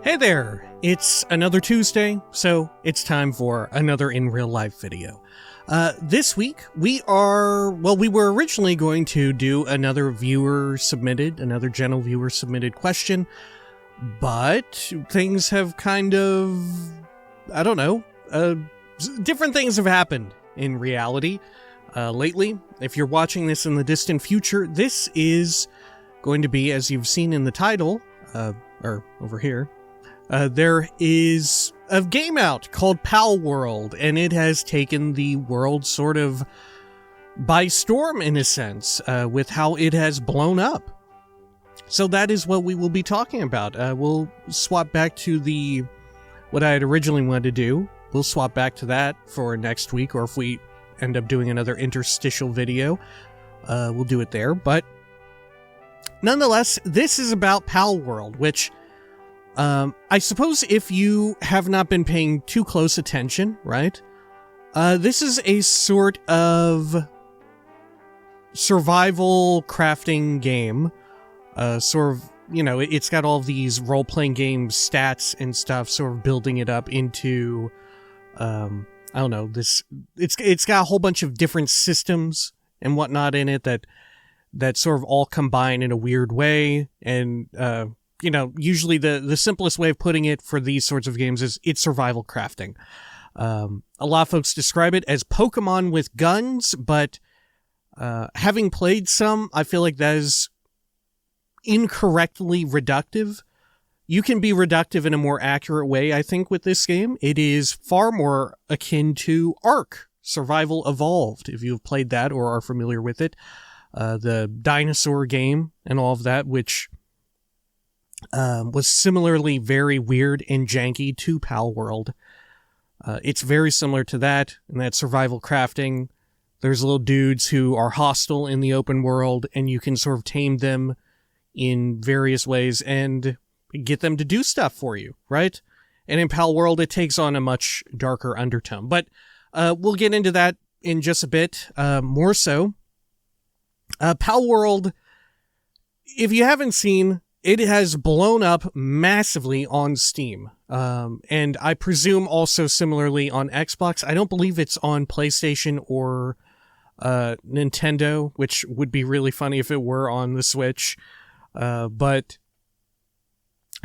Hey there, it's another Tuesday, so it's time for another in real life video. This week we were originally going to do another general viewer submitted question, but things have kind of, different things have happened in reality lately. If you're watching this in the distant future, this is going to be, as you've seen in the title, or over here, there is a game out called Palworld, and it has taken the world sort of by storm in a sense, with how it has blown up. So that is what we will be talking about. We'll swap back to what I had originally wanted to do. We'll swap back to that for next week, or if we end up doing another interstitial video, we'll do it there. But nonetheless, this is about Palworld, which I suppose if you have not been paying too close attention, right? This is a sort of survival crafting game. It's got all these role-playing game stats and stuff, sort of building it up into, it's got a whole bunch of different systems and whatnot in it that sort of all combine in a weird way, and, usually the simplest way of putting it for these sorts of games is it's survival crafting. A lot of folks describe it as Pokemon with guns, but having played some, I feel like that is incorrectly reductive. You can be reductive in a more accurate way, I think, with this game. It is far more akin to Ark, Survival Evolved, if you've played that or are familiar with it. The dinosaur game and all of that, which was similarly very weird and janky to Palworld. It's very similar to that, and that survival crafting. There's little dudes who are hostile in the open world, and you can sort of tame them in various ways and get them to do stuff for you, right? And in Palworld, it takes on a much darker undertone. But we'll get into that in just a bit, more so. Palworld, if you haven't seen, it has blown up massively on Steam, and I presume also similarly on Xbox. I don't believe it's on PlayStation or Nintendo, which would be really funny if it were on the Switch, but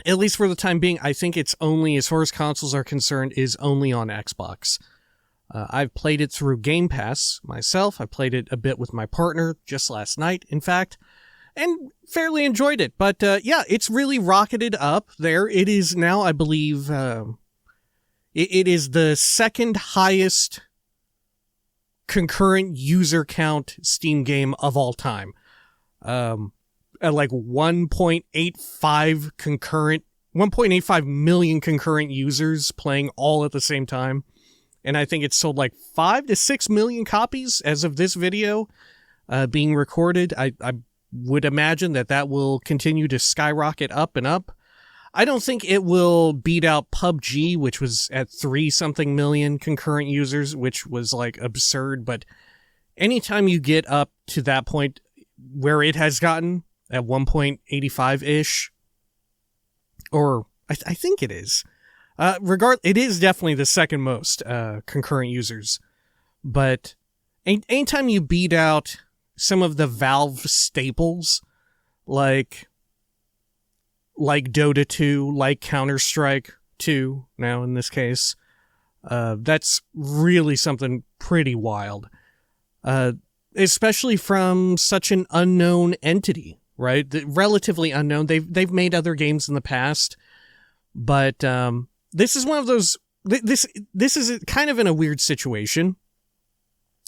at least for the time being, I think it's only, as far as consoles are concerned, is only on Xbox. I've played it through Game Pass myself. I played it a bit with my partner just last night, in fact, and fairly enjoyed it. But it's really rocketed up there. It is now, I believe, it is the second highest concurrent user count Steam game of all time. At like 1.85 million concurrent users playing all at the same time. And I think it's sold like 5 to 6 million copies as of this video being recorded. I would imagine that will continue to skyrocket up and up. I don't think it will beat out PUBG, which was at 3-something million concurrent users, which was like absurd. But anytime you get up to that point where it has gotten at 1.85-ish, or I think it is, it is definitely the second most concurrent users. But anytime you beat out some of the Valve staples, like Dota 2, like Counter-Strike 2, now in this case, that's really something pretty wild. Especially from such an unknown entity, right? Relatively unknown. They've made other games in the past, but this is one of those. This is kind of in a weird situation,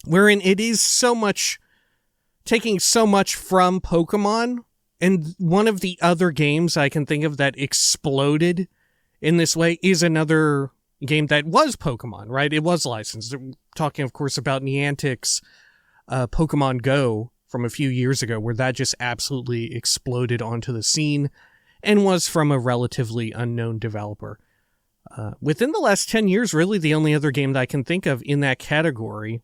wherein it is taking so much from Pokemon, and one of the other games I can think of that exploded in this way is another game that was Pokemon, right? It was licensed. We're talking, of course, about Niantic's Pokemon Go from a few years ago, where that just absolutely exploded onto the scene and was from a relatively unknown developer. Within the last 10 years, really the only other game that I can think of in that category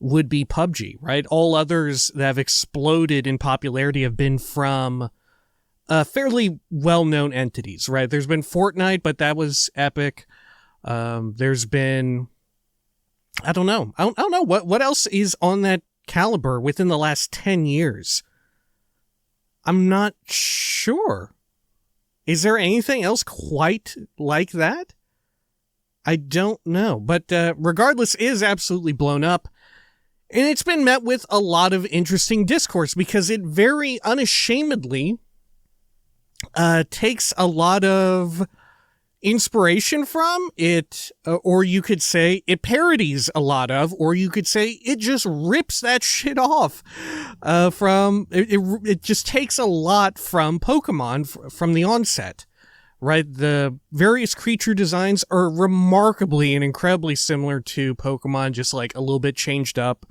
would be PUBG, right? All others that have exploded in popularity have been from fairly well-known entities, right? There's been Fortnite, but that was epic. There's been, I don't know what else is on that caliber within the last 10 years. I'm not sure. Is there anything else quite like that? I don't know, but regardless, it is absolutely blown up. And it's been met with a lot of interesting discourse because it very unashamedly takes a lot of inspiration from it, or you could say it parodies a lot of, or you could say it just rips that shit off from, it just takes a lot from Pokemon from the onset, right? The various creature designs are remarkably and incredibly similar to Pokemon, just like a little bit changed up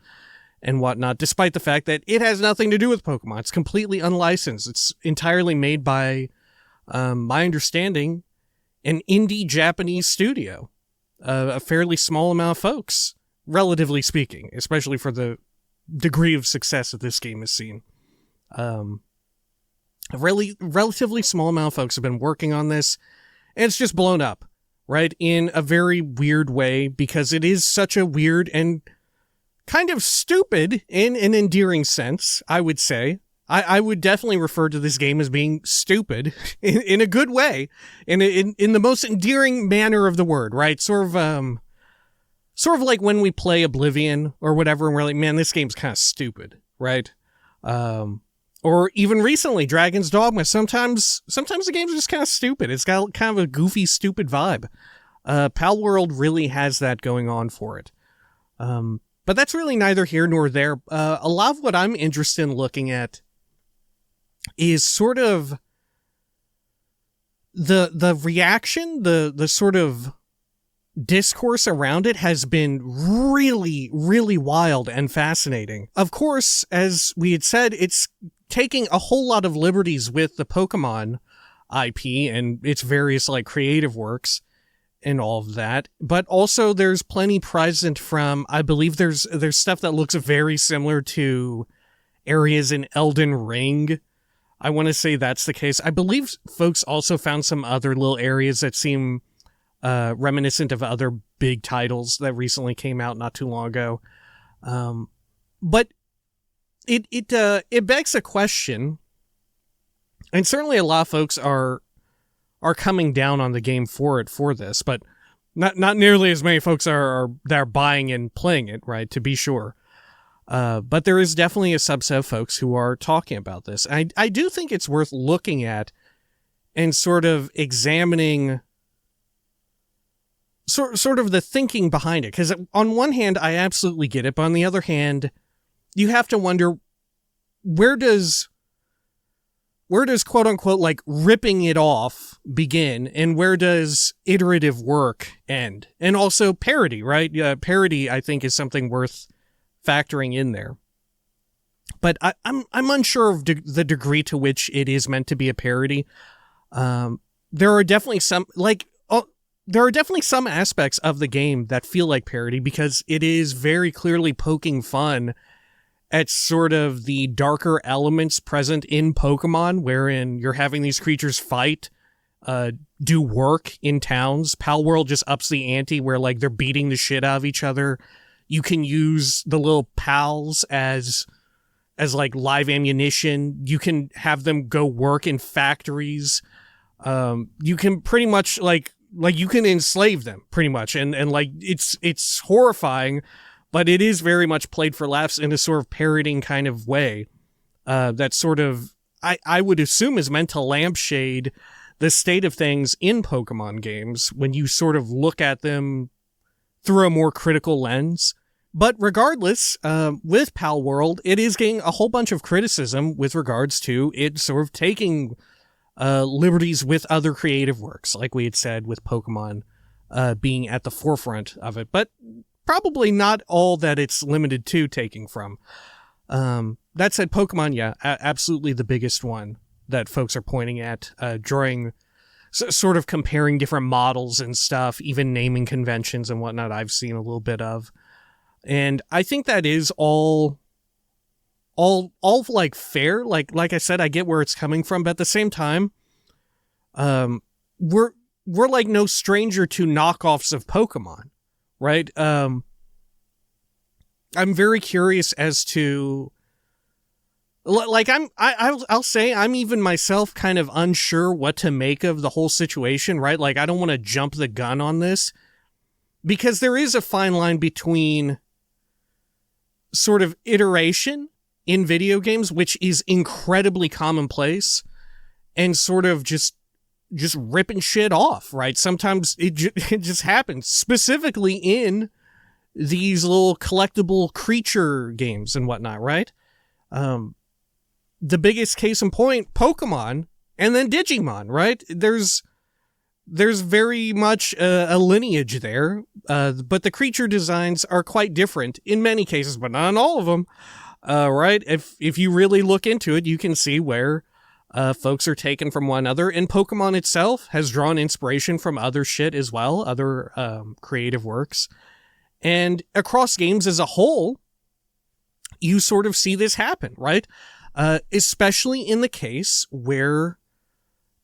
and whatnot, despite the fact that it has nothing to do with Pokemon. It's completely unlicensed. It's entirely made by, my understanding, an indie Japanese studio, a fairly small amount of folks, relatively speaking, especially for the degree of success that this game has seen. A relatively small amount of folks have been working on this, and it's just blown up, right? In a very weird way, because it is such a weird and kind of stupid in an endearing sense, I would say. I would definitely refer to this game as being stupid in a good way, in the most endearing manner of the word, right? Sort of like when we play Oblivion or whatever, and we're like, man, this game's kind of stupid, right? Or even recently, Dragon's Dogma. Sometimes the game's just kind of stupid. It's got kind of a goofy, stupid vibe. Palworld really has that going on for it. But that's really neither here nor there. A lot of what I'm interested in looking at is sort of the reaction, the sort of discourse around it has been really, really wild and fascinating. Of course, as we had said, it's taking a whole lot of liberties with the Pokemon IP and its various like creative works and all of that, but also there's plenty present from, I believe there's stuff that looks very similar to areas in Elden Ring. I want to say that's the case. I believe folks also found some other little areas that seem reminiscent of other big titles that recently came out not too long ago. But it begs a question, and certainly a lot of folks are coming down on the game for this, but not nearly as many folks are buying and playing it, right, to be sure. But there is definitely a subset of folks who are talking about this. I do think it's worth looking at and sort of examining sort of the thinking behind it. Because on one hand, I absolutely get it, but on the other hand, you have to wonder, where does quote unquote like ripping it off begin, and where does iterative work end? And also parody, right? Parody, I think, is something worth factoring in there. But I'm unsure of the degree to which it is meant to be a parody. There are definitely some aspects of the game that feel like parody, because it is very clearly poking fun at sort of the darker elements present in Pokemon, wherein you're having these creatures fight, do work in towns. Palworld just ups the ante, where like they're beating the shit out of each other. You can use the little pals as like live ammunition. You can have them go work in factories. You can pretty much like you can enslave them pretty much. And like, it's horrifying, but it is very much played for laughs in a sort of parodying kind of way. That sort of, I would assume, is meant to lampshade the state of things in Pokemon games when you sort of look at them through a more critical lens. But regardless, with Palworld, it is getting a whole bunch of criticism with regards to it sort of taking liberties with other creative works, like we had said, with Pokemon being at the forefront of it, but probably not all that it's limited to taking from. That said, Pokemon, yeah, absolutely the biggest one that folks are pointing at, drawing, sort of comparing different models and stuff, even naming conventions and whatnot I've seen a little bit of. And I think that is all all like fair. Like I said, I get where it's coming from, but at the same time, we're like no stranger to knockoffs of Pokemon, right? I'm very curious as to, like, I'll say I'm even myself kind of unsure what to make of the whole situation, right? Like, I don't want to jump the gun on this, because there is a fine line between sort of iteration in video games, which is incredibly commonplace, and sort of just ripping shit off, right? Sometimes it just happens, specifically in these little collectible creature games and whatnot, right? The biggest case in point, Pokemon, and then Digimon, right? There's very much a lineage there, but the creature designs are quite different in many cases, but not in all of them, right? If you really look into it, you can see where folks are taken from one another, and Pokemon itself has drawn inspiration from other shit as well, other creative works. And across games as a whole, you sort of see this happen, right? Especially in the case where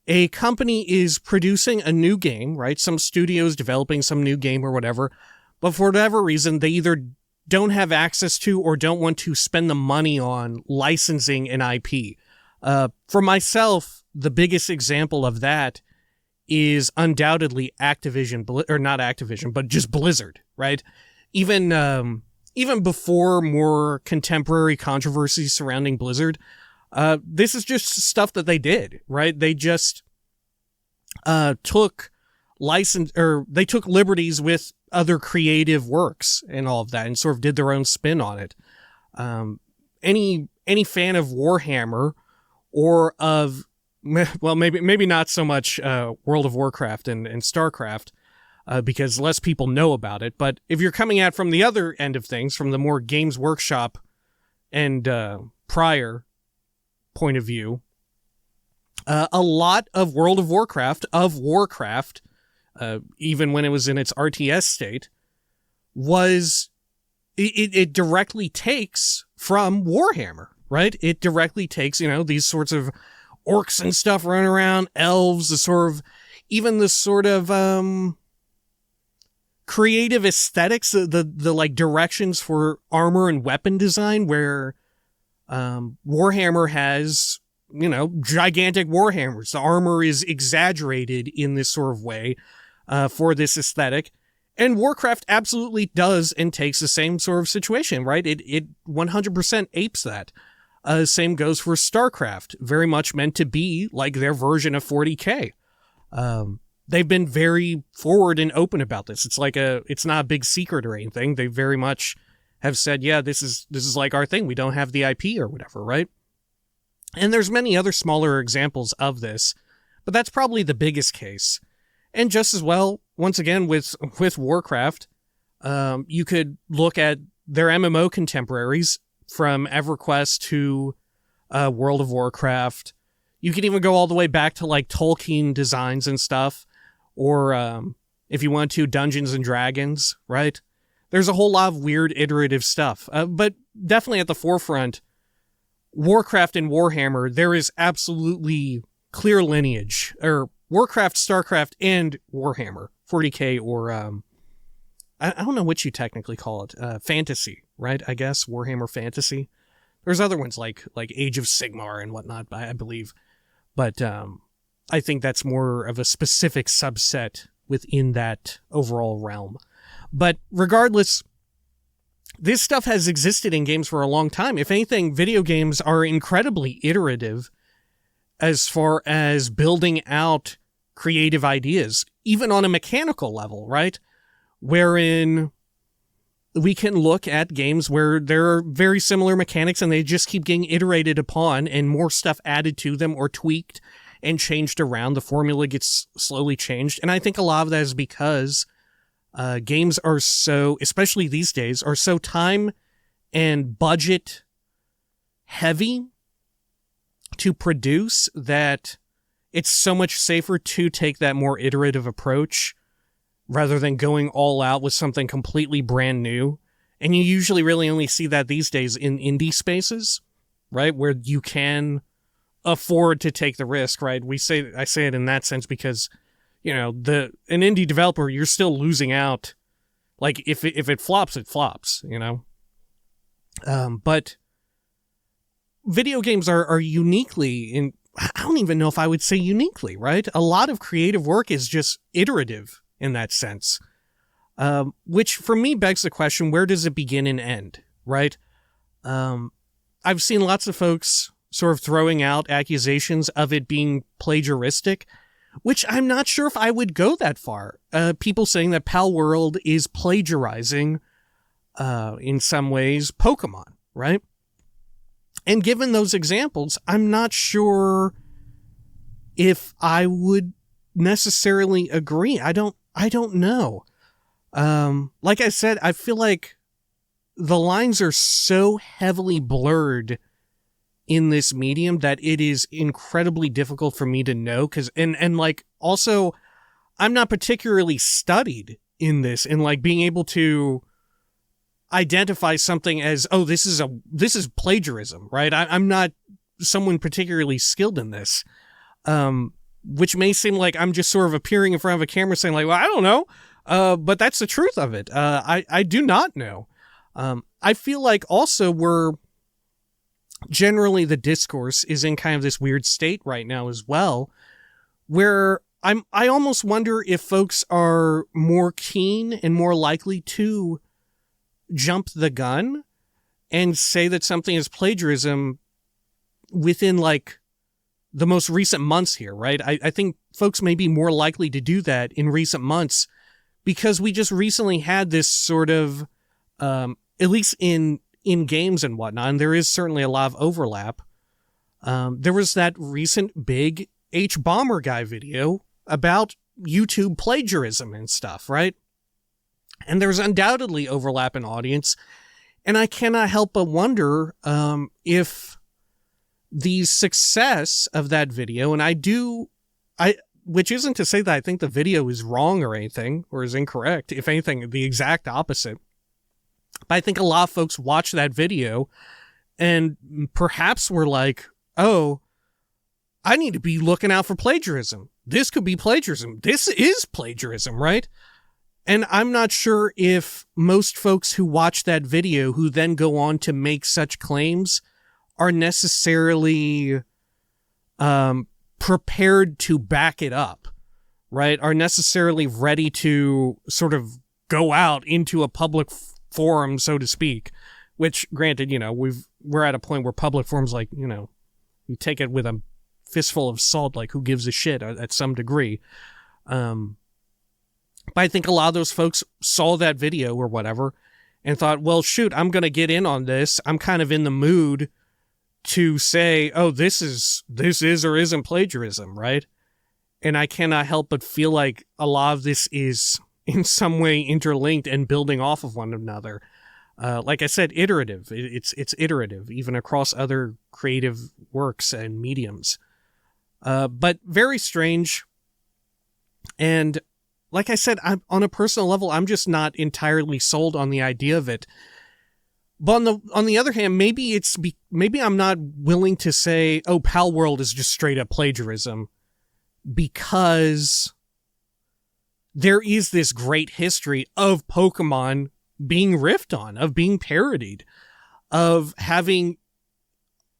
a company is producing a new game, right? Some studio's developing some new game or whatever, but for whatever reason, they either don't have access to or don't want to spend the money on licensing an IP. For myself, the biggest example of that is undoubtedly Activision, or not Activision, but just Blizzard, right? Even before more contemporary controversies surrounding Blizzard, this is just stuff that they did, right? They just took liberties with other creative works and all of that, and sort of did their own spin on it. Any fan of Warhammer, or of, well, maybe not so much World of Warcraft and StarCraft, because less people know about it. But if you're coming at from the other end of things, from the more Games Workshop and prior point of view, a lot of World of Warcraft, even when it was in its RTS state, it directly takes from Warhammer, right? It directly takes, these sorts of orcs and stuff running around, elves, even the sort of creative aesthetics, the like directions for armor and weapon design, where Warhammer has, gigantic warhammers. The armor is exaggerated in this sort of way for this aesthetic. And Warcraft absolutely does and takes the same sort of situation, right? It 100% apes that. Same goes for StarCraft, very much meant to be like their version of 40K. They've been very forward and open about this. It's not a big secret or anything. They very much have said, yeah, this is like our thing. We don't have the IP or whatever, right? And there's many other smaller examples of this, but that's probably the biggest case. And just as well, once again, with Warcraft, you could look at their MMO contemporaries, from EverQuest to World of Warcraft. You could even go all the way back to like Tolkien designs and stuff, or if you want to, Dungeons and Dragons, right? There's a whole lot of weird iterative stuff, but definitely at the forefront, Warcraft and Warhammer, there is absolutely clear lineage, or Warcraft, StarCraft, and Warhammer, 40K, or I don't know what you technically call it, fantasy, right? I guess Warhammer Fantasy. There's other ones like Age of Sigmar and whatnot, I believe, but I think that's more of a specific subset within that overall realm. But regardless, this stuff has existed in games for a long time. If anything, video games are incredibly iterative as far as building out creative ideas, even on a mechanical level, right? Wherein we can look at games where there are very similar mechanics and they just keep getting iterated upon and more stuff added to them or tweaked and changed around. The formula gets slowly changed. And I think a lot of that is because games are so, especially these days, are so time and budget heavy to produce that it's so much safer to take that more iterative approach rather than going all out with something completely brand new. And you usually really only see that these days in indie spaces, right? Where you can afford to take the risk, right? I say it in that sense because, you know, an indie developer, you're still losing out. Like, if it flops, it flops, you know? But video games are uniquely I don't even know if I would say uniquely, right? A lot of creative work is just iterative in that sense. Which for me begs the question, where does it begin and end, right? I've seen lots of folks sort of throwing out accusations of it being plagiaristic, which I'm not sure if I would go that far. People saying that Palworld is plagiarizing, in some ways, Pokemon, right? And given those examples, I'm not sure if I would necessarily agree. I don't know. Like I said, I feel like the lines are so heavily blurred in this medium that it is incredibly difficult for me to know. And like, also, I'm not particularly studied in this, and like being able to identify something as, oh, this is plagiarism, right? I'm not someone particularly skilled in this, which may seem like I'm just sort of appearing in front of a camera saying like, well, I don't know, but that's the truth of it. I do not know. I feel like also generally the discourse is in kind of this weird state right now as well, where I almost wonder if folks are more keen and more likely to jump the gun and say that something is plagiarism within like the most recent months here, right? I think folks may be more likely to do that in recent months because we just recently had this sort of, at least in games and whatnot, and there is certainly a lot of overlap. There was that recent big H-Bomber guy video about YouTube plagiarism and stuff, right? And there's undoubtedly overlap in audience, and I cannot help but wonder if the success of that video, and which isn't to say that I think the video is wrong or anything, or is incorrect, if anything, the exact opposite. But I think a lot of folks watch that video and perhaps were like, oh, I need to be looking out for plagiarism. This could be plagiarism. This is plagiarism, right? And I'm not sure if most folks who watch that video who then go on to make such claims are necessarily prepared to back it up, right? Are necessarily ready to sort of go out into a public forum, so to speak, which granted, you know, we're at a point where public forums, like, you know, you take it with a fistful of salt, like who gives a shit at some degree. But I think a lot of those folks saw that video or whatever and thought, well, shoot, I'm going to get in on this. I'm kind of in the mood to say, oh, this is or isn't plagiarism, right? And I cannot help but feel like a lot of this is in some way interlinked and building off of one another. Like I said, iterative. It's iterative, even across other creative works and mediums. But very strange. And like I said, on a personal level, I'm just not entirely sold on the idea of it. But on the other hand, maybe I'm not willing to say, oh, Palworld is just straight up plagiarism, because there is this great history of Pokemon being riffed on, of being parodied, of having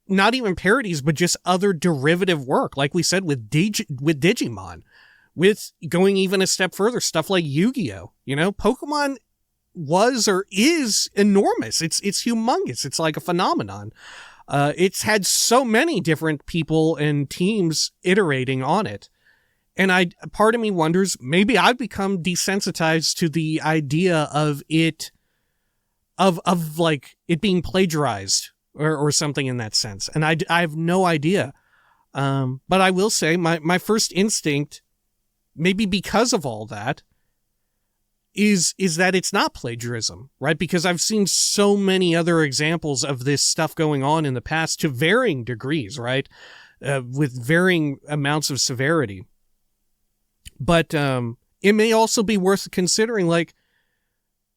not even parodies, but just other derivative work, like we said with Digimon, with going even a step further, stuff like Yu-Gi-Oh! You know, Pokemon was or is enormous. It's humongous. It's like a phenomenon. It's had so many different people and teams iterating on it. And part of me wonders, maybe I've become desensitized to the idea of it, of like it being plagiarized or something in that sense. And I have no idea. But I will say my first instinct, maybe because of all that, is that it's not plagiarism, right? Because I've seen so many other examples of this stuff going on in the past to varying degrees, right? With varying amounts of severity. But it may also be worth considering, like,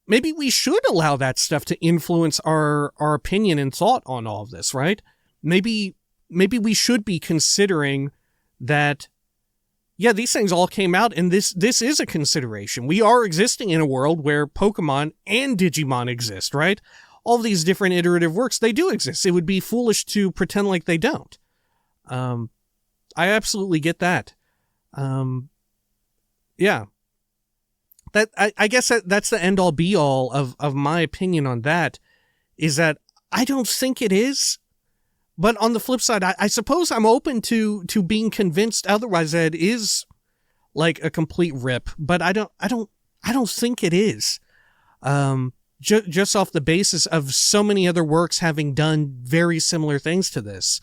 maybe we should allow that stuff to influence our opinion and thought on all of this, right? maybe we should be considering that, yeah, these things all came out, and this is a consideration. We are existing in a world where Pokemon and Digimon exist, right? All of these different iterative works, they do exist. It would be foolish to pretend like they don't. I absolutely get that. Yeah. That I guess that's the end all be all of my opinion on that, is that I don't think it is. But on the flip side, I suppose I'm open to being convinced otherwise that it is like a complete rip, but I don't think it is. Just off the basis of so many other works having done very similar things to this.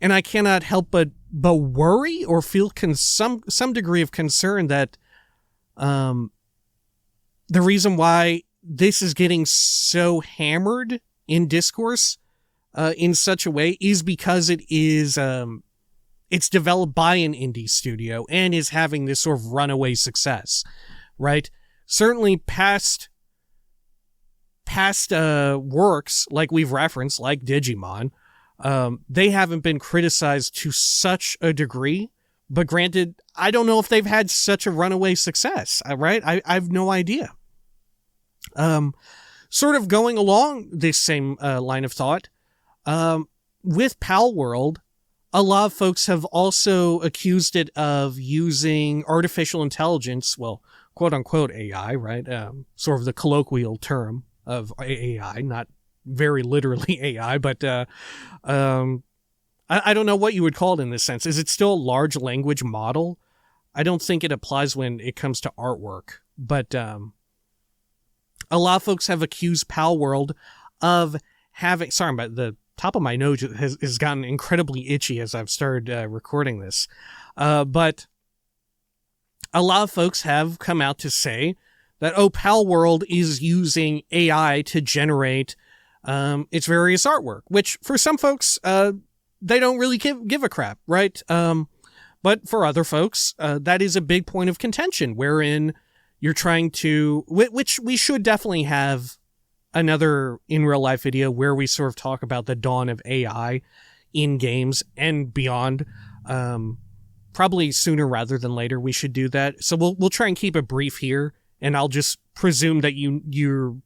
And I cannot help but worry or feel some degree of concern that the reason why this is getting so hammered in discourse in such a way is because it is it's developed by an indie studio and is having this sort of runaway success, right? Certainly past works like we've referenced, like Digimon, they haven't been criticized to such a degree. But granted, I don't know if they've had such a runaway success, right? I have no idea. Sort of going along this same line of thought, with Palworld, a lot of folks have also accused it of using artificial intelligence, well, quote-unquote AI, right? Sort of the colloquial term of AI, not very literally AI, but I don't know what you would call it in this sense. Is it still a large language model? I don't think it applies when it comes to artwork, but a lot of folks have accused Palworld of having... Sorry, but the top of my nose has gotten incredibly itchy as I've started recording this. But a lot of folks have come out to say that, Palworld is using AI to generate its various artwork, which for some folks, they don't really give a crap, right? But for other folks, that is a big point of contention, wherein you're trying to... Which we should definitely have another in real life video where we sort of talk about the dawn of AI in games and beyond. Probably sooner rather than later we should do that. So we'll try and keep it brief here, and I'll just presume that you're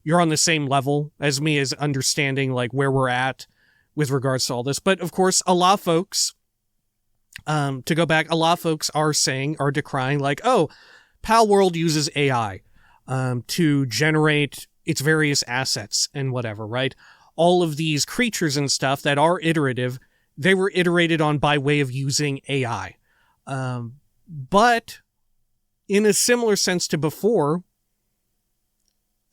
on the same level as me, as understanding like where we're at with regards to all this. But of course, a lot of folks, to go back, a lot of folks are decrying like, Palworld uses AI to generate its various assets and whatever, right? All of these creatures and stuff that are iterative, they were iterated on by way of using AI. But in a similar sense to before,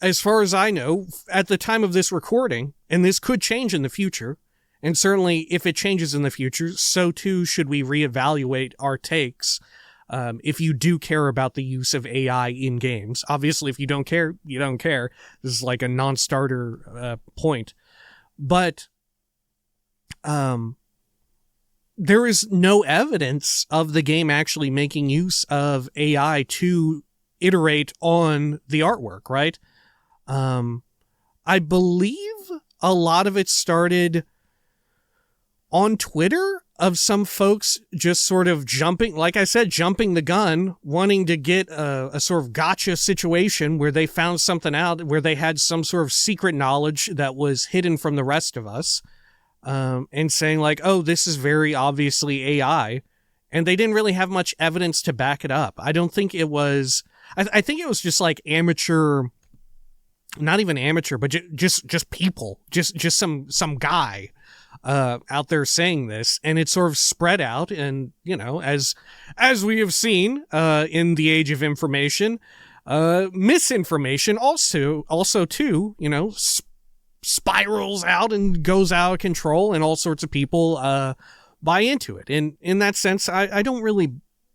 as far as I know, at the time of this recording, and this could change in the future, and certainly if it changes in the future, so too should we reevaluate our takes. If you do care about the use of AI in games. Obviously, if you don't care, you don't care. This is like a non-starter point. But there is no evidence of the game actually making use of AI to iterate on the artwork, right? I believe a lot of it started on Twitter, of some folks just sort of jumping the gun, wanting to get a sort of gotcha situation where they found something out, where they had some sort of secret knowledge that was hidden from the rest of us, and saying like, this is very obviously AI. And they didn't really have much evidence to back it up. I don't think it was... I think it was just like amateur... Not even amateur, but just people. Just some guy out there saying this, and it sort of spread out, and as we have seen in the age of information, misinformation also too spirals out and goes out of control, and all sorts of people buy into it. And in that sense, I don't really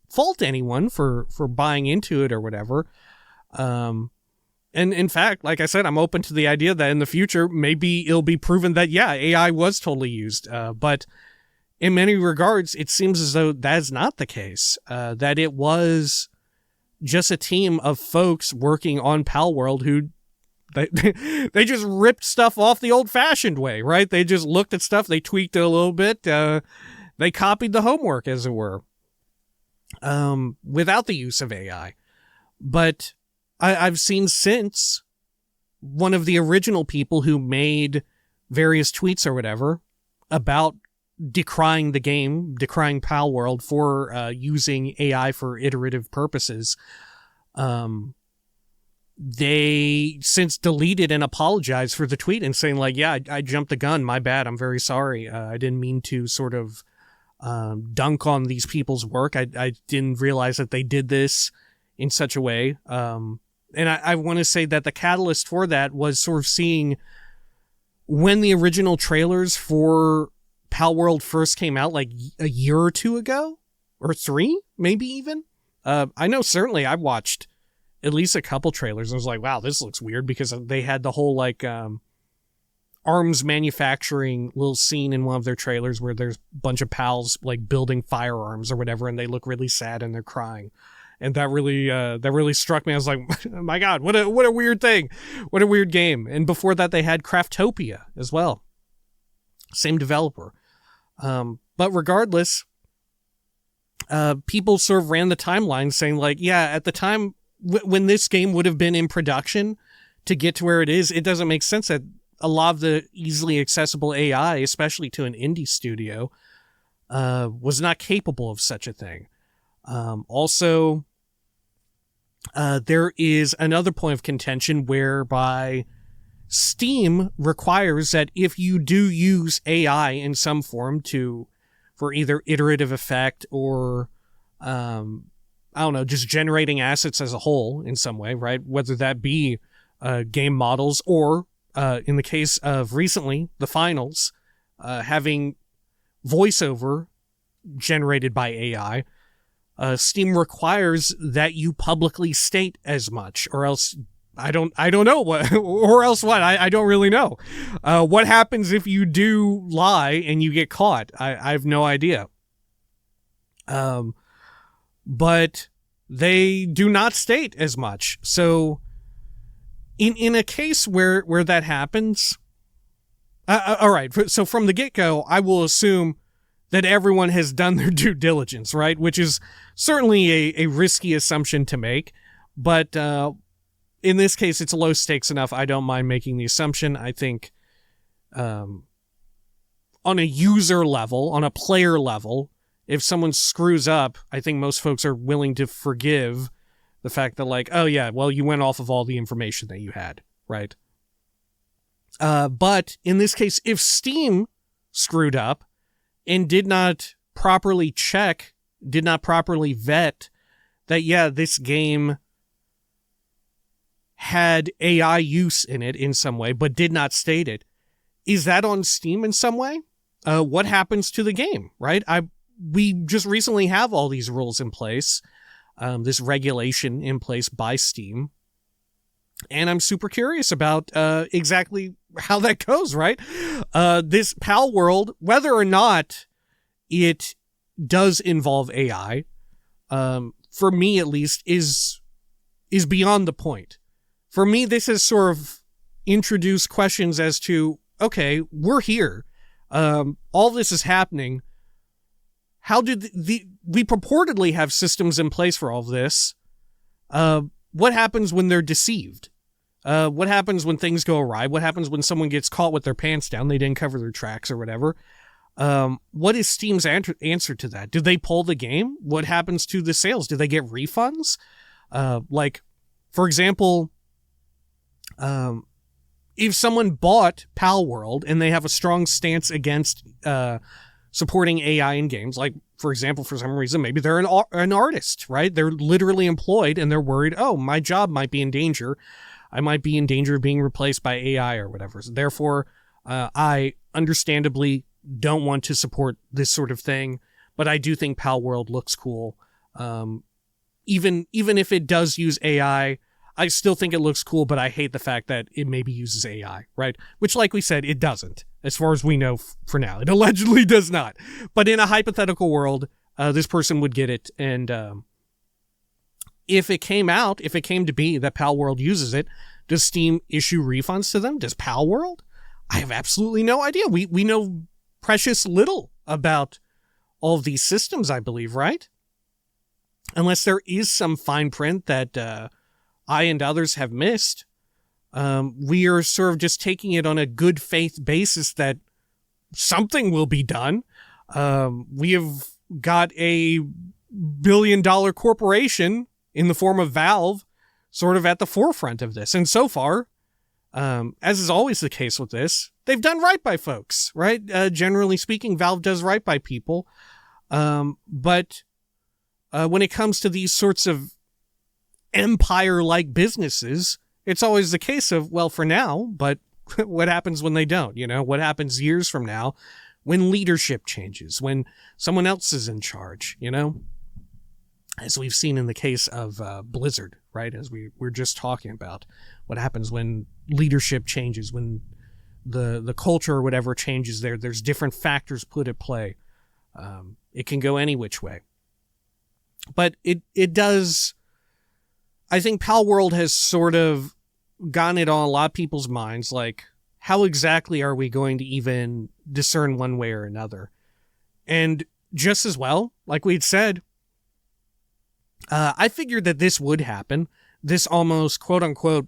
fault anyone for buying into it or whatever. And in fact, like I said, I'm open to the idea that in the future, maybe it'll be proven that, yeah, AI was totally used. But in many regards, it seems as though that is not the case. That it was just a team of folks working on Palworld who They just ripped stuff off the old-fashioned way, right? They just looked at stuff, they tweaked it a little bit, they copied the homework, as it were, without the use of AI. But I've seen since one of the original people who made various tweets or whatever about decrying the game, decrying Palworld for using AI for iterative purposes, they since deleted and apologized for the tweet and saying like, yeah, I jumped the gun. My bad. I'm very sorry. I didn't mean to sort of dunk on these people's work. I didn't realize that they did this in such a way. And I want to say that the catalyst for that was sort of seeing when the original trailers for Palworld first came out, like a year or two ago, or 3, maybe even. I know certainly I watched at least a couple trailers and was like, wow, this looks weird, because they had the whole like arms manufacturing little scene in one of their trailers where there's a bunch of pals like building firearms or whatever, and they look really sad and they're crying. And that really struck me. I was like, my God, what a weird thing. What a weird game. And before that, they had Craftopia as well. Same developer. But regardless, people sort of ran the timeline saying like, yeah, at the time when this game would have been in production to get to where it is, it doesn't make sense that a lot of the easily accessible AI, especially to an indie studio, was not capable of such a thing. Also, there is another point of contention whereby Steam requires that if you do use AI in some form for either iterative effect or, I don't know, just generating assets as a whole in some way, right? Whether that be game models or, in the case of recently, the finals, having voiceover generated by AI, Steam requires that you publicly state as much, or else I don't know what, or else what? I don't really know. What happens if you do lie and you get caught? I have no idea. But they do not state as much. So in a case where that happens, all right. So from the get-go, I will assume that everyone has done their due diligence, right? Which is certainly a risky assumption to make. But in this case, it's low stakes enough. I don't mind making the assumption. I think on a user level, on a player level, if someone screws up, I think most folks are willing to forgive the fact that like, oh yeah, well, you went off of all the information that you had, right? But in this case, if Steam screwed up and did not properly check, did not properly vet that, yeah, this game had AI use in it in some way, but did not state it, is that on Steam in some way? What happens to the game, right? We just recently have all these rules in place, this regulation in place by Steam, and I'm super curious about exactly how that goes, right? This Palworld, whether or not it does involve AI, for me at least, is beyond the point. For me, this has sort of introduced questions as to, okay, we're here. All this is happening. How did we purportedly have systems in place for all of this? What happens when they're deceived? What happens when things go awry? What happens when someone gets caught with their pants down? They didn't cover their tracks or whatever. What is Steam's answer to that? Do they pull the game? What happens to the sales? Do they get refunds? Like, for example, if someone bought Palworld and they have a strong stance against supporting AI in games, like, for example, for some reason, maybe they're an artist, right? They're literally employed and they're worried, oh, my job might be in danger. I might be in danger of being replaced by AI or whatever. So therefore, I understandably don't want to support this sort of thing, but I do think Palworld looks cool. Even if it does use AI, I still think it looks cool, but I hate the fact that it maybe uses AI, right? Which, like we said, it doesn't, as far as we know for now. It allegedly does not. But in a hypothetical world, this person would get it, and if it came to be that Palworld uses it, Does Steam issue refunds to them? Does Palworld? I have absolutely no idea. We know precious little about all of these systems, I believe, right? Unless there is some fine print that I and others have missed. We are sort of just taking it on a good faith basis that something will be done. We have got a billion-dollar corporation in the form of Valve sort of at the forefront of this. And so far, as is always the case with this, they've done right by folks, right? Generally speaking, Valve does right by people. But when it comes to these sorts of empire-like businesses, it's always the case of, well, for now, but what happens when they don't? You know, what happens years from now when leadership changes, when someone else is in charge, you know? As we've seen in the case of Blizzard, right? As we were just talking about, what happens when leadership changes, when the culture or whatever changes there. There's different factors put at play. It can go any which way. But it does... I think Palworld has sort of gotten it on a lot of people's minds, like, how exactly are we going to even discern one way or another? And just as well, like we'd said, I figured that this would happen, this almost quote-unquote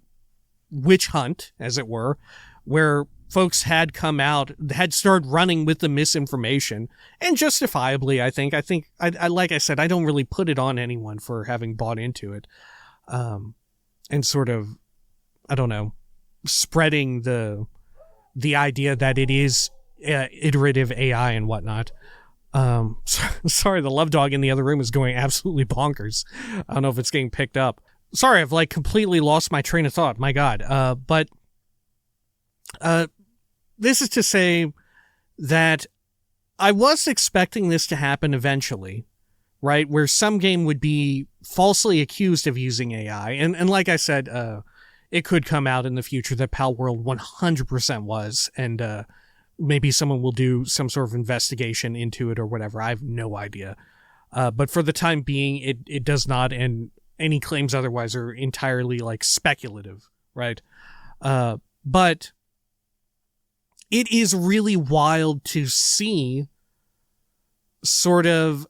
witch hunt, as it were, where folks had come out, had started running with the misinformation, and justifiably, I think, like I said, I don't really put it on anyone for having bought into it. And sort of, I don't know, spreading the idea that it is iterative AI and whatnot. Sorry, the love dog in the other room is going absolutely bonkers. I don't know if it's getting picked up. Sorry, I've like completely lost my train of thought. My God. But this is to say that I was expecting this to happen eventually. Right, where some game would be falsely accused of using AI. And like I said, it could come out in the future that Palworld 100% was, and maybe someone will do some sort of investigation into it or whatever. I have no idea. But for the time being, it does not, and any claims otherwise are entirely, like, speculative, right? But it is really wild to see sort of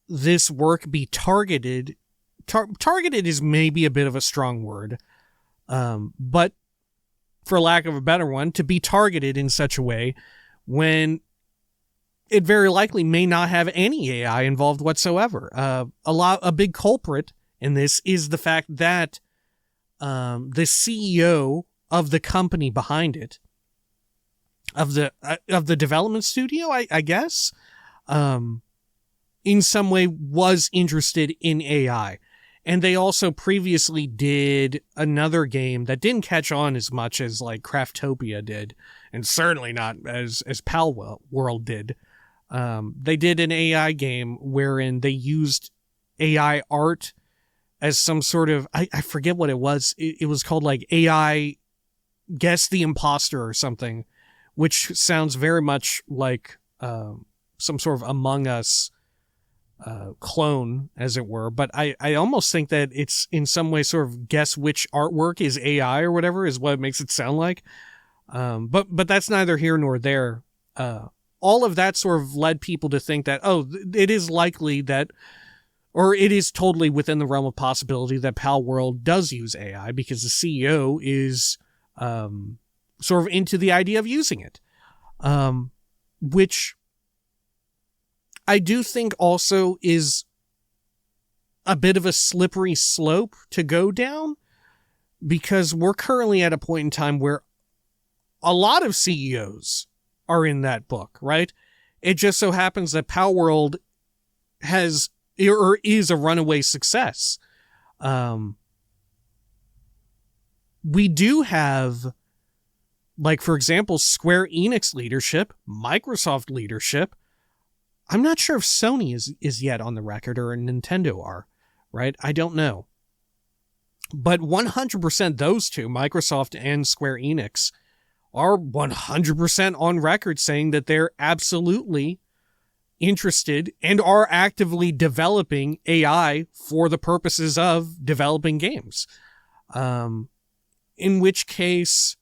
this work be targeted. Targeted is maybe a bit of a strong word, but for lack of a better one, to be targeted in such a way when it very likely may not have any AI involved whatsoever. A big culprit in this is the fact that the CEO of the company behind it, of the development studio, I guess, in some way was interested in AI. And they also previously did another game that didn't catch on as much as like Craftopia did, and certainly not as Palworld did. They did an AI game wherein they used AI art as some sort of, I forget what it was. It was called like AI Guess the Imposter or something, which sounds very much like some sort of Among Us clone, as it were, but I almost think that it's in some way sort of guess which artwork is AI or whatever is what it makes it sound like. But that's neither here nor there. All of that sort of led people to think that, it is likely that, or it is totally within the realm of possibility that Palworld does use AI because the CEO is sort of into the idea of using it, which I do think also is a bit of a slippery slope to go down, because we're currently at a point in time where a lot of CEOs are in that book, right? It just so happens that Palworld has, or is, a runaway success. We do have, like, for example, Square Enix leadership, Microsoft leadership. I'm not sure if Sony is yet on the record, or Nintendo are, right? I don't know. But 100% those two, Microsoft and Square Enix, are 100% on record saying that they're absolutely interested and are actively developing AI for the purposes of developing games. in which case,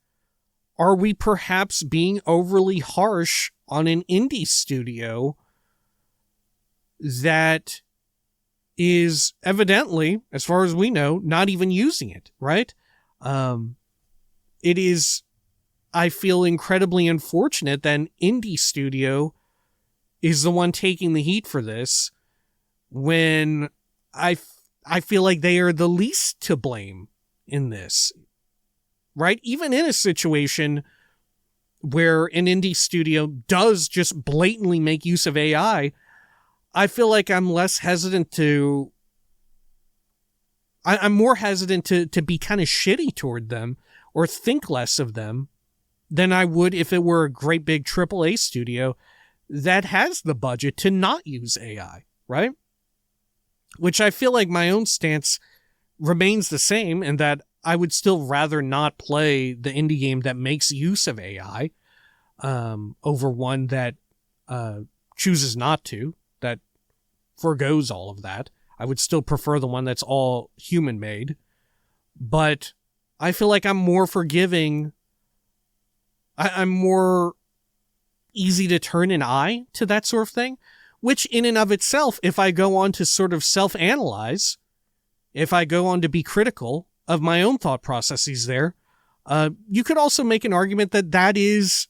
are we perhaps being overly harsh on an indie studio that is evidently, as far as we know, not even using it, right? It is, I feel, incredibly unfortunate that an indie studio is the one taking the heat for this, when I feel like they are the least to blame in this, right? Even in a situation where an indie studio does just blatantly make use of AI, I feel like I'm less hesitant to... I'm more hesitant to be kind of shitty toward them or think less of them than I would if it were a great big AAA studio that has the budget to not use AI, right? Which I feel like my own stance remains the same, and that I would still rather not play the indie game that makes use of AI over one that chooses not to, that forgoes all of that. I would still prefer the one that's all human-made. But I feel like I'm more forgiving. I'm more easy to turn an eye to that sort of thing, which in and of itself, if I go on to sort of self-analyze, if I go on to be critical of my own thought processes there, you could also make an argument that that is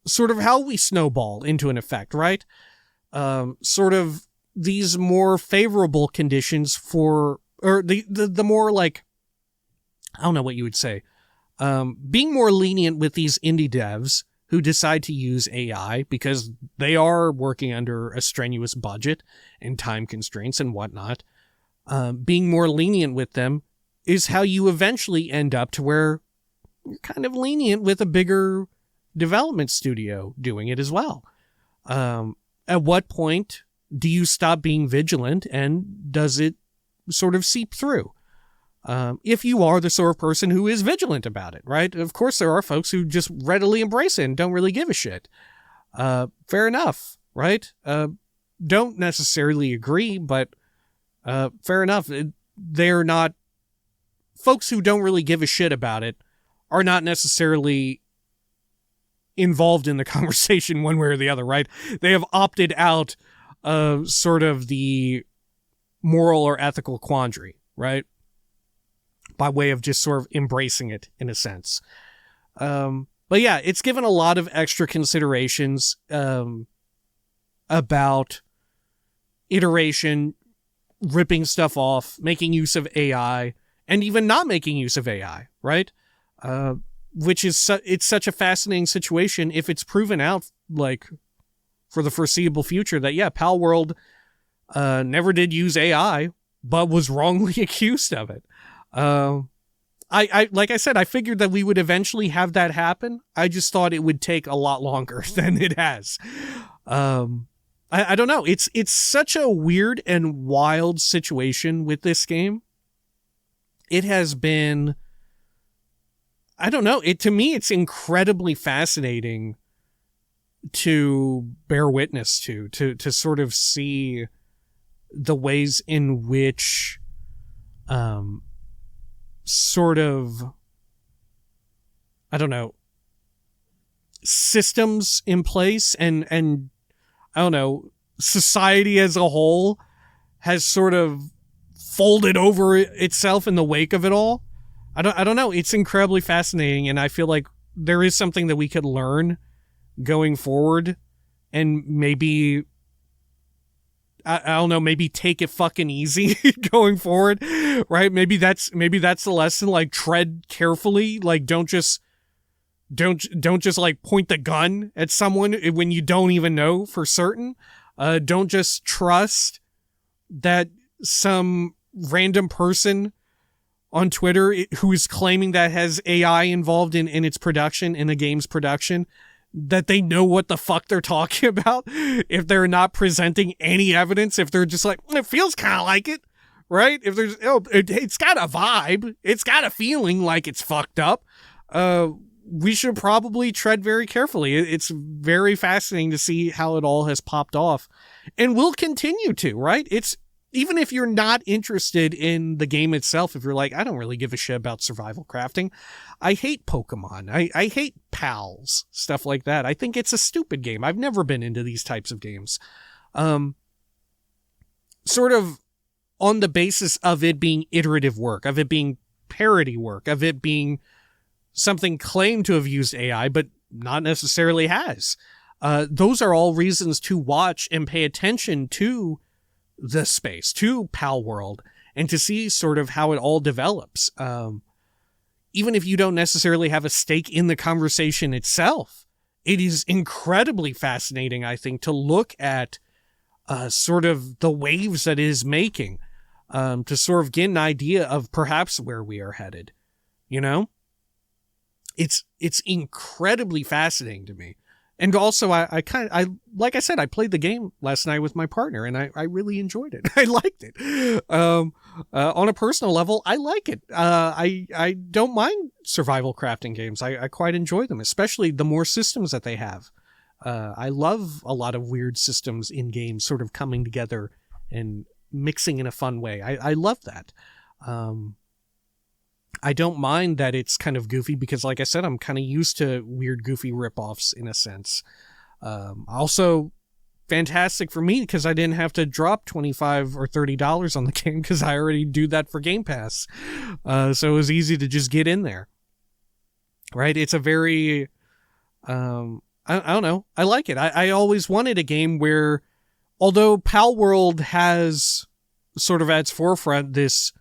sort of how we snowball into an effect, right? Sort of these more favorable conditions for, or the more like, I don't know what you would say, being more lenient with these indie devs who decide to use AI because they are working under a strenuous budget and time constraints and whatnot. Being more lenient with them is how you eventually end up to where you're kind of lenient with a bigger development studio doing it as well. At what point do you stop being vigilant, and does it sort of seep through? If you are the sort of person who is vigilant about it, right? Of course, there are folks who just readily embrace it and don't really give a shit. Fair enough, right? Don't necessarily agree, but fair enough. They're not... Folks who don't really give a shit about it are not necessarily involved in the conversation one way or the other, right? They have opted out of sort of the moral or ethical quandary, right? By way of just sort of embracing it in a sense. But yeah, it's given a lot of extra considerations about iteration, ripping stuff off, making use of AI, and even not making use of AI, right? Which is it's such a fascinating situation if it's proven out, like, for the foreseeable future that, yeah, Palworld never did use AI, but was wrongly accused of it. I like I said, I figured that we would eventually have that happen. I just thought it would take a lot longer than it has. I don't know. It's such a weird and wild situation with this game. It has been, I don't know. To me, it's incredibly fascinating to bear witness to sort of see the ways in which, sort of, I don't know, systems in place and I don't know, society as a whole has sort of folded over itself in the wake of it all. I don't know. It's incredibly fascinating, and I feel like there is something that we could learn going forward, and maybe, I don't know, maybe take it fucking easy going forward, right? Maybe that's the lesson. Like, tread carefully. Like, don't just like point the gun at someone when you don't even know for certain. Don't just trust that some random person on Twitter who is claiming that has AI involved in its production, in the game's production, that they know what the fuck they're talking about if they're not presenting any evidence, if they're just like, it feels kind of like it, right? If there's, it's got a vibe, it's got a feeling like it's fucked up. We should probably tread very carefully. It's very fascinating to see how it all has popped off, and will continue to, right? Even if you're not interested in the game itself, if you're like, I don't really give a shit about survival crafting. I hate Pokemon. I hate pals, stuff like that. I think it's a stupid game. I've never been into these types of games. Sort of on the basis of it being iterative work, of it being parody work, of it being something claimed to have used AI, but not necessarily has. Those are all reasons to watch and pay attention to the space, to Palworld, and to see sort of how it all develops. Even if you don't necessarily have a stake in the conversation itself, it is incredibly fascinating, I think, to look at sort of the waves that it is making, to sort of get an idea of perhaps where we are headed. You know? It's incredibly fascinating to me. And also, I like I said, I played the game last night with my partner, and I really enjoyed it. I liked it. On a personal level, I like it. I don't mind survival crafting games. I quite enjoy them, especially the more systems that they have. I love a lot of weird systems in games sort of coming together and mixing in a fun way. I love that. I don't mind that it's kind of goofy because, like I said, I'm kind of used to weird, goofy ripoffs in a sense. Also, fantastic for me because I didn't have to drop $25 or $30 on the game because I already do that for Game Pass. So it was easy to just get in there. Right? It's a very... I don't know. I like it. I always wanted a game where, although Palworld has sort of at its forefront this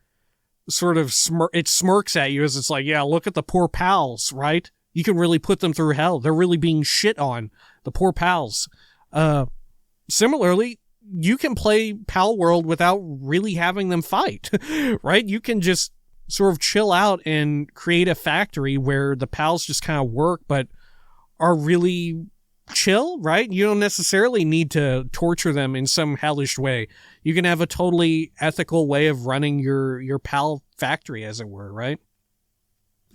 sort of it smirks at you as it's like, yeah, look at the poor pals, right? You can really put them through hell. They're really being shit on, the poor pals. Similarly, you can play Palworld without really having them fight, right? You can just sort of chill out and create a factory where the pals just kind of work, but are really chill, right? You don't necessarily need to torture them in some hellish way. You can have a totally ethical way of running your pal factory, as it were, right?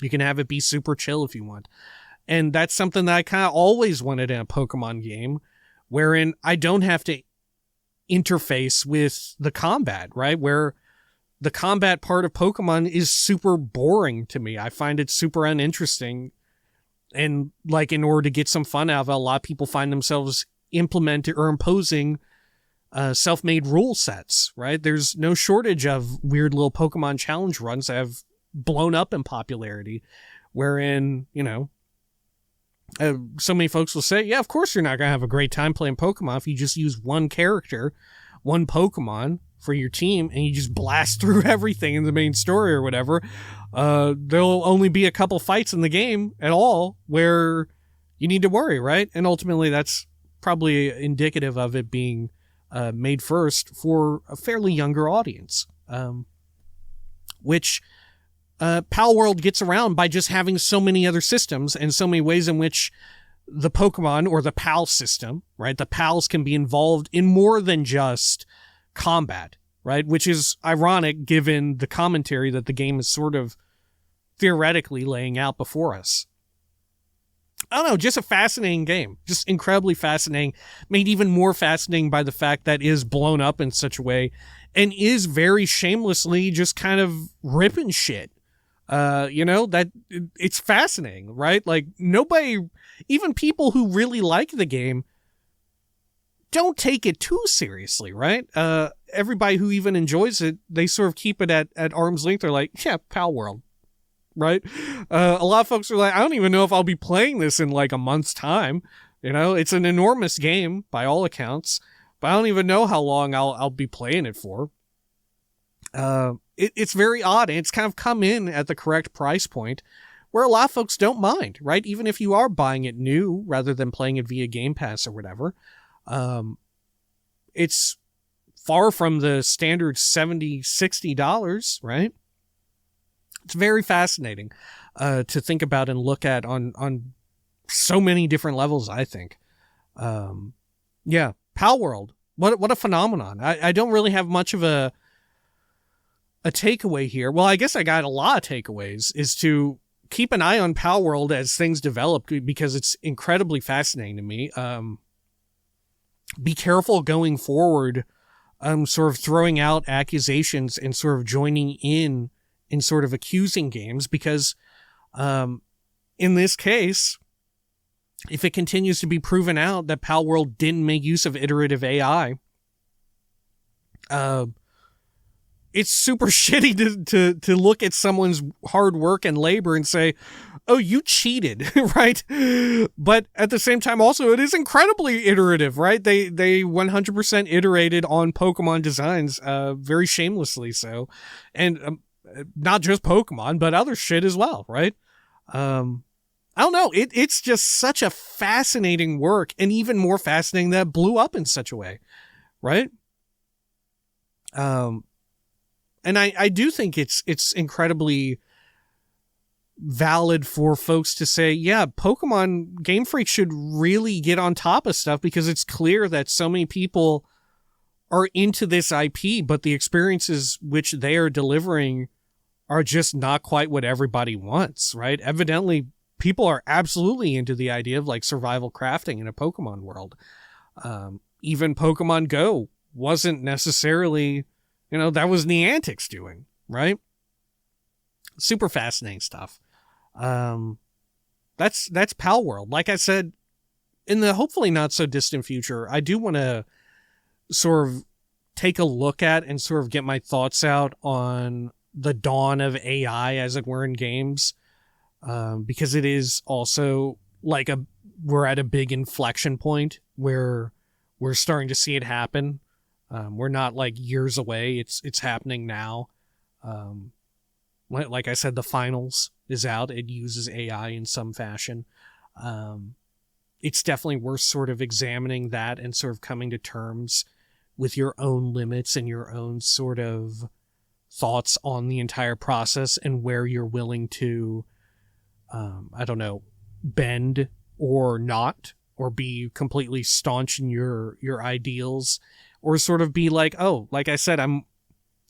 You can have it be super chill if you want. And that's something that I kind of always wanted in a Pokemon game, wherein I don't have to interface with the combat, right? Where the combat part of Pokemon is super boring to me. I find it super uninteresting. And like, in order to get some fun out of it, a lot of people find themselves implementing or imposing self-made rule sets, right? There's no shortage of weird little Pokemon challenge runs that have blown up in popularity, wherein, you know, so many folks will say, yeah, of course you're not going to have a great time playing Pokemon if you just use one character, one Pokemon for your team, and you just blast through everything in the main story or whatever. There'll only be a couple fights in the game at all where you need to worry, right? And ultimately, that's probably indicative of it being made first for a fairly younger audience, which Palworld gets around by just having so many other systems and so many ways in which the Pokemon or the PAL system, right? The PALs can be involved in more than just combat, right? Which is ironic given the commentary that the game is sort of theoretically laying out before us. I don't know, just a fascinating game. Just incredibly fascinating. Made even more fascinating by the fact that it is blown up in such a way and is very shamelessly just kind of ripping shit. You know, that it's fascinating, right? Like, nobody, even people who really like the game, don't take it too seriously, right? Everybody who even enjoys it, they sort of keep it at arm's length. They're like, yeah, Palworld, right? A lot of folks are like, I don't even know if I'll be playing this in like a month's time. You know, it's an enormous game by all accounts, but I don't even know how long I'll be playing it for. It's very odd, and it's kind of come in at the correct price point where a lot of folks don't mind, right? Even if you are buying it new rather than playing it via Game Pass or whatever. It's far from the standard $70, $60, right? It's very fascinating to think about and look at on so many different levels, I think. Yeah, Palworld. What a phenomenon. I don't really have much of a takeaway here. Well, I guess I got a lot of takeaways, is to keep an eye on Palworld as things develop, because it's incredibly fascinating to me. Be careful going forward sort of throwing out accusations and sort of joining in sort of accusing games, because in this case, if it continues to be proven out that Palworld didn't make use of iterative AI, it's super shitty to look at someone's hard work and labor and say, oh, you cheated, right? But at the same time, also, it is incredibly iterative, right? They 100% iterated on Pokemon designs, very shamelessly so. And not just Pokemon, but other shit as well, right? I don't know. It's just such a fascinating work, and even more fascinating that it blew up in such a way, right? And I do think it's incredibly valid for folks to say, yeah, Pokemon Game Freak should really get on top of stuff, because it's clear that so many people are into this IP, but the experiences which they are delivering are just not quite what everybody wants, right? Evidently, people are absolutely into the idea of like survival crafting in a Pokemon world. Even Pokemon Go wasn't necessarily, that was Niantic's doing, right? Super fascinating stuff. That's Palworld. Like I said, in the hopefully not so distant future, I do want to sort of take a look at and sort of get my thoughts out on the dawn of AI, as it were, in games, because it is also like we're at a big inflection point where we're starting to see it happen. We're not like years away. It's happening now. Like I said, the finals is out. It uses AI in some fashion. It's definitely worth sort of examining that and sort of coming to terms with your own limits and your own sort of thoughts on the entire process, and where you're willing to, bend or not, or be completely staunch in your ideals, or sort of be like, oh, like I said,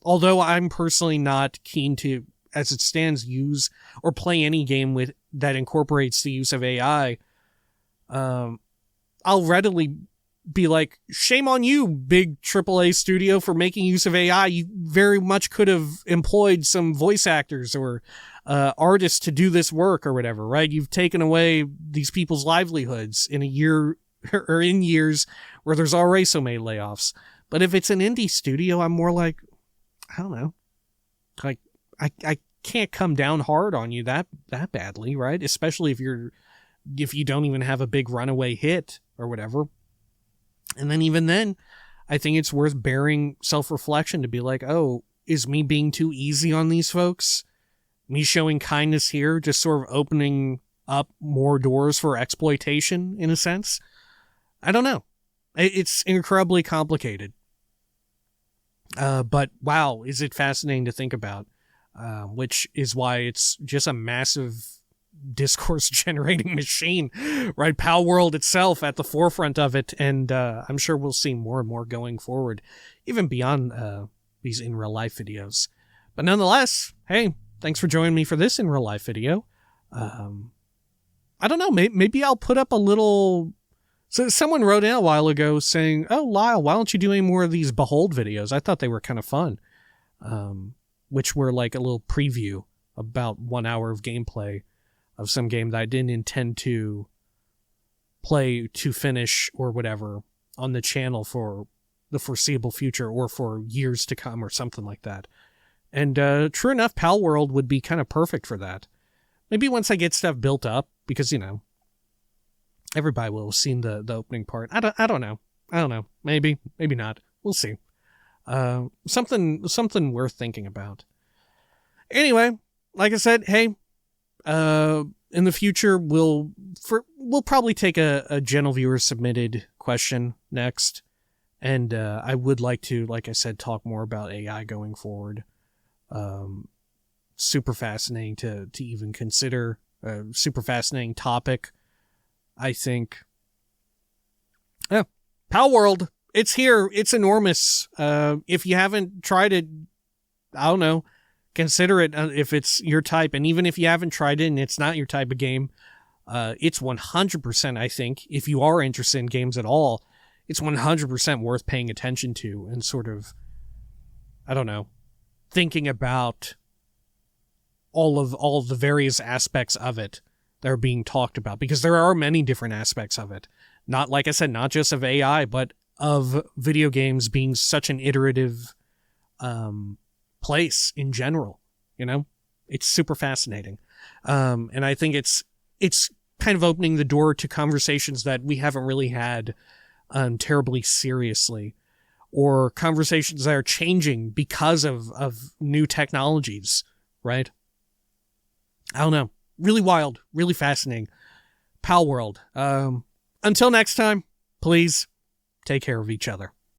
although I'm personally not keen to, as it stands, use or play any game with that incorporates the use of AI, I'll readily be like, shame on you, big AAA studio, for making use of AI. You very much could have employed some voice actors or artists to do this work or whatever, right? You've taken away these people's livelihoods in a year or in years where there's already so many layoffs. But if it's an indie studio, I'm more like, I don't know, like I can't come down hard on you that badly, right? Especially if you don't even have a big runaway hit or whatever. And then even then, I think it's worth bearing self-reflection to be like, oh, is me being too easy on these folks? Me showing kindness here, just sort of opening up more doors for exploitation, in a sense? I don't know. It's incredibly complicated. But wow, is it fascinating to think about, which is why it's just a massive discourse generating machine, right? Palworld itself at the forefront of it, and I'm sure we'll see more and more going forward, even beyond these in real life videos. But nonetheless, hey, thanks for joining me for this in real life video. I don't know, maybe I'll put up a little. So someone wrote in a while ago saying, oh, Lyle, why don't you do any more of these Behold videos? I thought they were kind of fun, which were like a little preview, about 1 hour of gameplay of some game that I didn't intend to play to finish or whatever on the channel for the foreseeable future or for years to come or something like that. And true enough, Palworld would be kind of perfect for that. Maybe once I get stuff built up, because, everybody will have seen the opening part. I don't know. Maybe not. We'll see. Something worth thinking about. Anyway, like I said, hey, in the future, we'll probably take a general viewer submitted question next. And I would like to, like I said, talk more about AI going forward. Super fascinating to even consider. Super fascinating topic, I think. Yeah, Palworld, it's here. It's enormous. If you haven't tried it, I don't know, consider it if it's your type. And even if you haven't tried it and it's not your type of game, it's 100%, I think, if you are interested in games at all, it's 100% worth paying attention to and sort of, I don't know, thinking about all of the various aspects of it that are being talked about, because there are many different aspects of it. Not, like I said, not just of AI, but of video games being such an iterative place in general. You know, it's super fascinating. And I think it's kind of opening the door to conversations that we haven't really had terribly seriously, or conversations that are changing because of new technologies, right? I don't know. Really wild, really fascinating. Palworld. Until next time, please take care of each other.